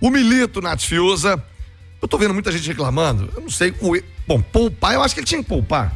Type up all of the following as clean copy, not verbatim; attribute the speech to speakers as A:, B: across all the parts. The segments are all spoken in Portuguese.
A: O Milito, Nath Fiuza, eu tô vendo muita gente reclamando, eu não sei, bom, poupar, eu acho que ele tinha que poupar.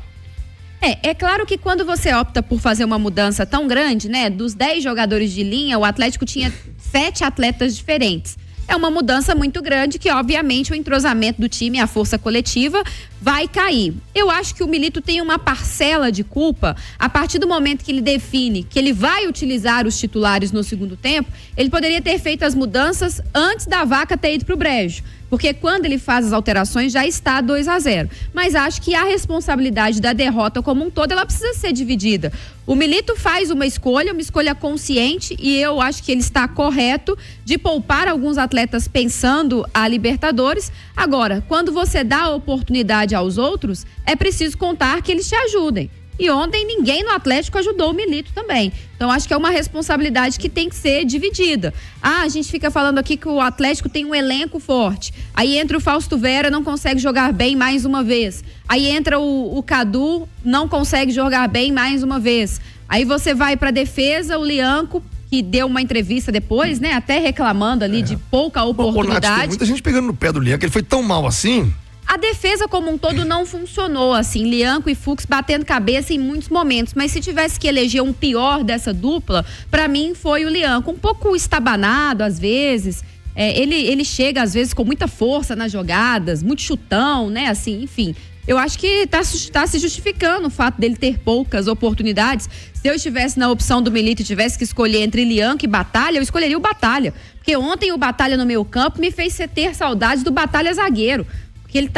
B: É claro que quando você opta por fazer uma mudança tão grande, né, dos 10 jogadores de linha, o Atlético tinha 7 atletas diferentes. É uma mudança muito grande que, obviamente, o entrosamento do time, a força coletiva, vai cair. Eu acho que o Milito tem uma parcela de culpa a partir do momento que ele define que ele vai utilizar os titulares no segundo tempo. Ele poderia ter feito as mudanças antes da Vaca ter ido pro brejo. Porque quando ele faz as alterações já está 2-0. Mas acho que a responsabilidade da derrota como um todo, ela precisa ser dividida. O Milito faz uma escolha consciente, e eu acho que ele está correto de poupar alguns atletas pensando a Libertadores. Agora, quando você dá a oportunidade aos outros, é preciso contar que eles te ajudem. E ontem ninguém no Atlético ajudou o Milito também. Então acho que é uma responsabilidade que tem que ser dividida. A gente fica falando aqui que o Atlético tem um elenco forte. Aí entra o Fausto Vera, não consegue jogar bem mais uma vez. Aí entra o Cadu, não consegue jogar bem mais uma vez. Aí você vai pra defesa, o Lianco, que deu uma entrevista depois, né? Até reclamando ali de pouca oportunidade.
A: Nath, tem muita gente pegando no pé do Lianco, ele foi tão mal assim.
B: A defesa como um todo não funcionou, assim, Lianco e Fux batendo cabeça em muitos momentos, mas se tivesse que eleger um pior dessa dupla, pra mim foi o Lianco, um pouco estabanado às vezes, ele chega às vezes com muita força nas jogadas, muito chutão, né, assim, enfim. Eu acho que tá se justificando o fato dele ter poucas oportunidades. Se eu estivesse na opção do Milito e tivesse que escolher entre Lianco e Batalha, eu escolheria o Batalha, porque ontem o Batalha no meio campo me fez ter saudades do Batalha zagueiro, que ele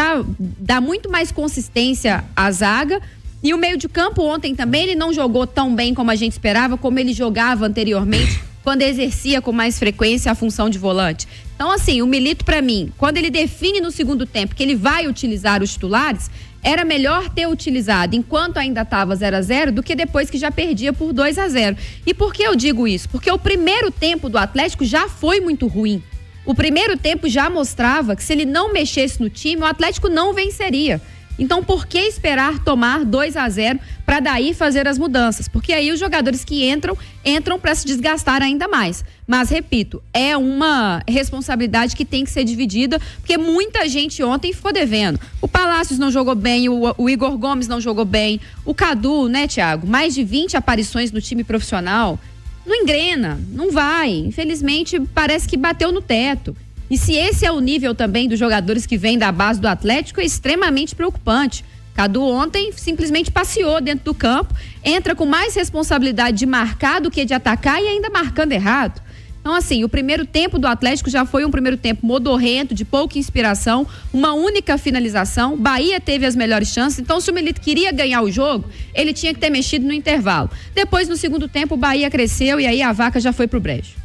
B: dá muito mais consistência à zaga. E o meio de campo ontem também, ele não jogou tão bem como a gente esperava, como ele jogava anteriormente, quando exercia com mais frequência a função de volante. Então, assim, o Milito, pra mim, quando ele define no segundo tempo que ele vai utilizar os titulares, era melhor ter utilizado enquanto ainda estava 0-0 do que depois que já perdia por 2-0. E por que eu digo isso? Porque o primeiro tempo do Atlético já foi muito ruim. O primeiro tempo já mostrava que se ele não mexesse no time, o Atlético não venceria. Então, por que esperar tomar 2-0 para daí fazer as mudanças? Porque aí os jogadores que entram para se desgastar ainda mais. Mas, repito, é uma responsabilidade que tem que ser dividida, porque muita gente ontem ficou devendo. O Palácios não jogou bem, o Igor Gomes não jogou bem, o Cadu, né, Thiago? Mais de 20 aparições no time profissional. Não engrena, não vai. Infelizmente, parece que bateu no teto. E se esse é o nível também dos jogadores que vêm da base do Atlético, é extremamente preocupante. Cadu ontem simplesmente passeou dentro do campo, entra com mais responsabilidade de marcar do que de atacar e ainda marcando errado. Então, assim, o primeiro tempo do Atlético já foi um primeiro tempo modorrento, de pouca inspiração, uma única finalização. Bahia teve as melhores chances, então se o Milito queria ganhar o jogo, ele tinha que ter mexido no intervalo. Depois, no segundo tempo, o Bahia cresceu e aí a Vaca já foi pro brejo.